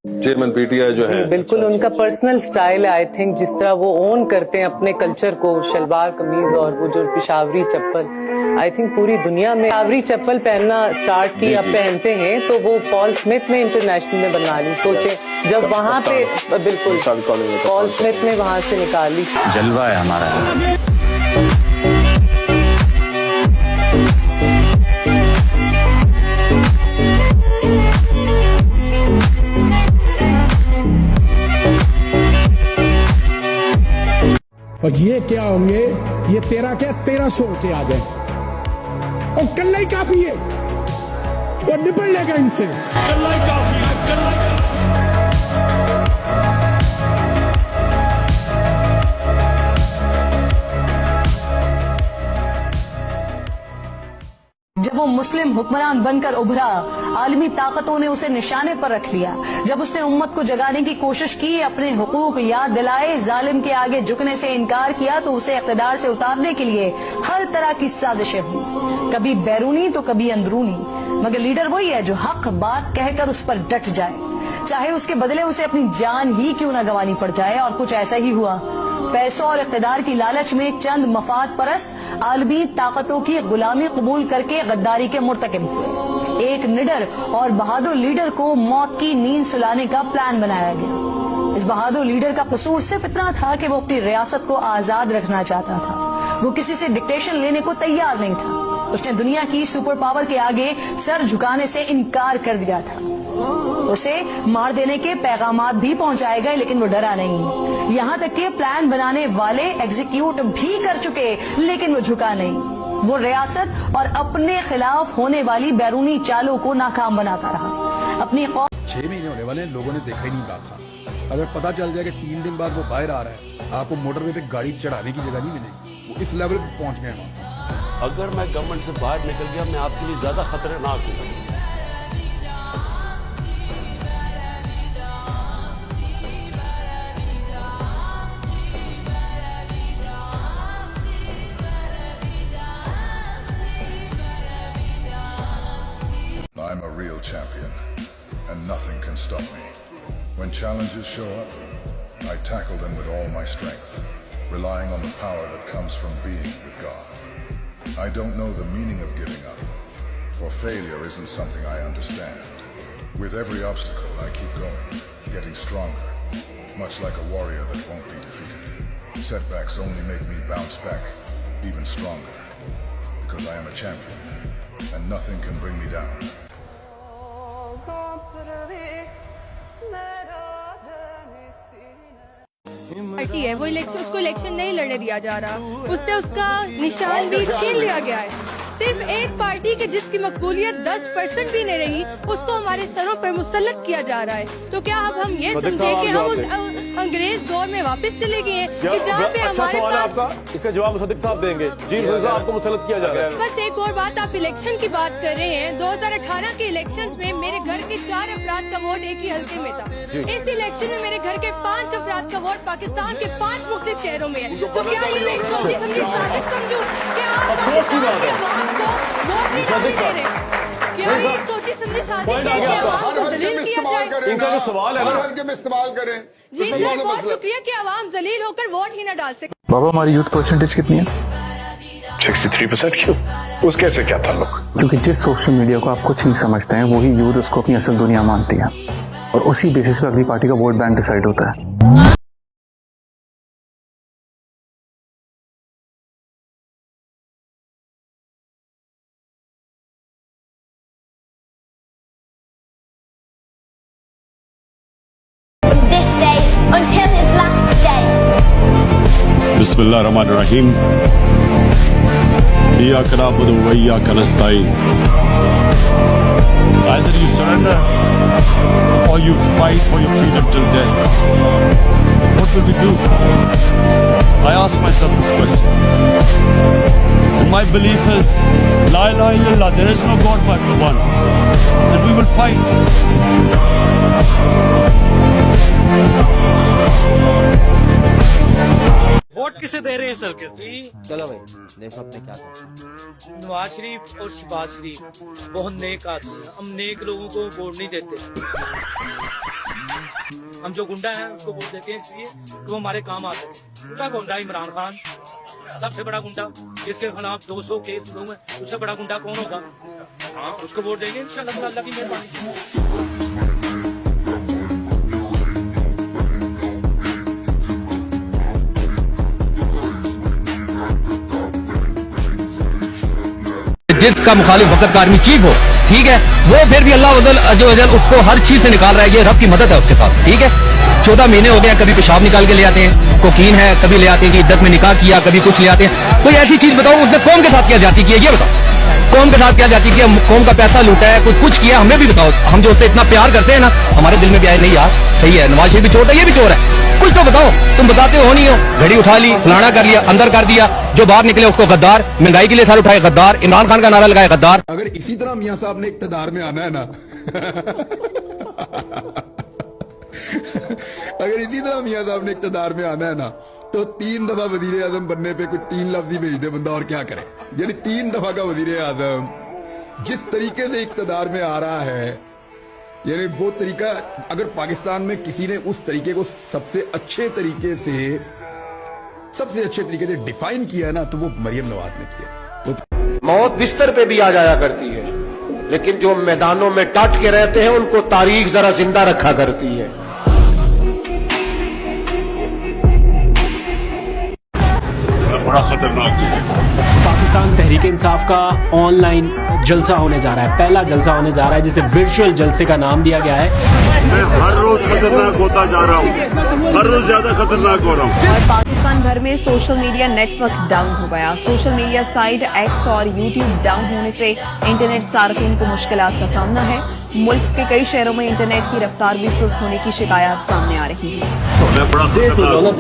Chairman PTI जो है, बिल्कुल उनका पर्सनल स्टाइल है। आई थिंक जिस तरह वो ओन करते हैं अपने कल्चर को, शलवार कमीज और वो जो पेशावरी चप्पल, आई थिंक पूरी दुनिया में पेशावरी चप्पल पहनना स्टार्ट की, अब पहनते हैं। तो वो पॉल स्मिथ ने इंटरनेशनल में बना ली। सोचे जब वहाँ पे बिल्कुल पॉल स्मिथ ने वहाँ से निकाली। जलवा है हमारा। और ये क्या होंगे, ये तेरा क्या 1300 के आ जाए और कल्ला ही काफी है, वो निपट लेगा इनसे। कल्ला ही काफी है, कल्ला ही जब वो मुस्लिम हुक्मरान बनकर उभरा, आलमी ताकतों ने उसे निशाने पर रख लिया। जब उसने उम्मत को जगाने की कोशिश की, अपने हुकूक याद दिलाए, जालिम के आगे झुकने से इनकार किया, तो उसे इक़्तिदार से उतारने के लिए हर तरह की साजिशें हुई, कभी बैरूनी तो कभी अंदरूनी। मगर लीडर वही है जो हक बात कहकर उस पर डट जाए, चाहे उसके बदले उसे अपनी जान ही क्यों न गंवानी पड़ जाए। और कुछ ऐसा ही हुआ। पैसों और इक़्तिदार की लालच में चंद मफाद परस्त आलमी ताकतों की गुलामी कबूल करके गद्दारी के मुर्तकिब हुए। एक निडर और बहादुर लीडर को मौत की नींद सुलाने का प्लान बनाया गया। इस बहादुर लीडर का कसूर सिर्फ इतना था कि वो अपनी रियासत को आजाद रखना चाहता था। वो किसी से डिक्टेशन लेने को तैयार नहीं था। उसने दुनिया की सुपर पावर के आगे सर झुकाने से इनकार कर दिया था। उसे मार देने के पैगामात भी पहुंचाए गए, लेकिन वो डरा नहीं। यहाँ तक कि प्लान बनाने वाले एग्जीक्यूट भी कर चुके, लेकिन वो झुका नहीं। वो रियासत और अपने खिलाफ होने वाली बैरूनी चालों को नाकाम बनाता रहा। अपनी 6 महीने होने वाले, लोगों ने देखा ही नहीं बात। अगर पता चल जाए कि 3 दिन बाद वो बाहर आ रहा है, आपको मोटरवे पे गाड़ी चढ़ाने की जगह नहीं मिलेगी। वो इस लेवल पे पहुंच गए हैं। अगर मैं गवर्नमेंट से बाहर निकल गया, मैं आपके लिए ज्यादा खतरनाक हूँ। I'm a real champion, and nothing can stop me. When challenges show up, I tackle them with all my strength, relying on the power that comes from being with God. I don't know the meaning of giving up, for failure isn't something I understand. With every obstacle, I keep going, getting stronger, much like a warrior that won't be defeated. Setbacks only make me bounce back even stronger, because I am a champion, and nothing can bring me down. Party है वो उसको election नहीं लड़ने दिया जा रहा, उससे उसका निशान भी छीन लिया गया है। सिर्फ एक पार्टी के जिसकी मकबूलियत 10% भी नहीं रही, उसको हमारे सरों पर मुसल्लत किया जा रहा है। तो क्या अब हम ये समझे कि हम उस अंग्रेज दौर में वापस चले गए हैं कि जहाँ पे हमारे पास इसका जवाब सदीक साहब देंगे। जी आपको मुसल्लत किया जा रहा है। बस एक और बात, आप इलेक्शन की बात कर रहे हैं। 2018 के इलेक्शन में मेरे घर के 4 अफराद का वोट एक ही हल्के में था। इस इलेक्शन में मेरे घर के 5 अफराद का वोट पाकिस्तान के 5 मुख्तलिफ शहरों में है। तो क्या ये मैं सोची समझी साजिश समझूं कि आप पाकिस्तान के अवाम को वोट नहीं डालने दे रहे? क्या ये सोची समझी साजिश है कि अवाम को जलील किया जाए? इनका जो सवाल है हल्के में इस्तेमाल करें। जी सर, बहुत शुक्रिया कि अवाम जलील होकर वोट ही न डाल सके। बाबा हमारी यूथ परसेंटेज कितनी है? 63%। क्यों? उस कैसे क्या था लोग? क्योंकि जिस सोशल मीडिया को आप कुछ नहीं समझते हैं, वही यूथ उसको अपनी असल दुनिया मानती है, और उसी बेसिस पर अगली पार्टी का वोट बैंक डिसाइड होता है। Until his last day. बिस्मिल्लाहिर्रहमानिर्रहीम। इय्याका नअबुदु व इय्याका नस्तईन। Either you surrender or you fight for your freedom till death. What will we do? I ask myself this question. And my belief is, La ilaha illallah, there is no God but one. And we will fight. Vote किसे दे रहे हैं sir? चलो भाई देखो अपने क्या करते। नवाज शरीफ और शहबाज शरीफ बहुत नेक आदमी हैं। हम नेक लोगों को वोट नहीं देते। हम जो गुंडा है उसको वोट देते हैं इसलिए कि वो हमारे काम आ सके। गुंडा गुंडा इमरान खान सबसे बड़ा गुंडा, जिसके खिलाफ 200 केस हुए हैं, उससे बड़ा गुंडा कौन होगा? हाँ, उसको वोट देंगे इंशाल्लाह, अल्लाह की मेहरबानी। जिसका मुखालिफ वक्त का आर्मी चीफ हो, ठीक है, वो फिर भी अल्लाह जो अजल उसको हर चीज से निकाल रहा है। ये रब की मदद है उसके साथ, ठीक है। 14 महीने हो गए, कभी पेशाब निकाल के ले आते हैं, कोकीन है, कभी ले आते हैं कि इद्दत में निकाह किया, कभी कुछ ले आते हैं। कोई ऐसी चीज बताओ उसने कौम के साथ क्या जाती की है, ये बताओ। कौम के साथ क्या जाती की है, कौम का पैसा लूटा है, कुछ किया, हमें भी बताओ। हम जो उससे इतना प्यार करते हैं ना, हमारे दिल में भी आए नहीं यार सही है, नवाज शरीफ भी चोर है, ये भी चोर है, कुछ तो बताओ। तुम बताते हो नहीं हो, घड़ी उठा ली, फलाना कर लिया, अंदर कर दिया, जो बाहर निकले उसको गद्दार, महंगाई के लिए सर उठाए गद्दार, इमरान खान का नारा लगाया गद्दार। अगर इसी तरह मियां साहब ने इक्तदार में आना है ना अगर इसी तरह मियां साहब ने इक्तदार में आना है ना, तो 3 दफा वजीर आजम बनने पे कोई 3 लफ्ज ही भेज दे बंदा, और क्या करे। यानी 3 दफा का वजीर आजम जिस तरीके से इक्तदार में आ रहा है, यानी वो तरीका अगर पाकिस्तान में किसी ने उस तरीके को सबसे अच्छे तरीके से डिफाइन किया ना, तो वो मरियम नवाज ने किया। मौत बिस्तर पे भी आ जाया करती है, लेकिन जो मैदानों में डट के रहते हैं उनको तारीख जरा जिंदा रखा करती है। बड़ा खतरनाक पाकिस्तान तहरीक इंसाफ का ऑनलाइन जलसा होने जा रहा है, पहला जलसा होने जा रहा है जिसे वर्चुअल जलसे का नाम दिया गया है। मैं हर रोज खतरनाक होता जा रहा हूँ, हर रोज ज्यादा खतरनाक हो रहा हूँ। और पाकिस्तान भर में सोशल मीडिया नेटवर्क डाउन हो गया। सोशल मीडिया साइट एक्स और यूट्यूब डाउन होने से इंटरनेट सार्फिन को मुश्किलात का सामना है। मुल्क के कई शहरों में इंटरनेट की रफ्तार भी सुस्त होने की शिकायत सामने आ रही है। मैं बड़ा खतरनाक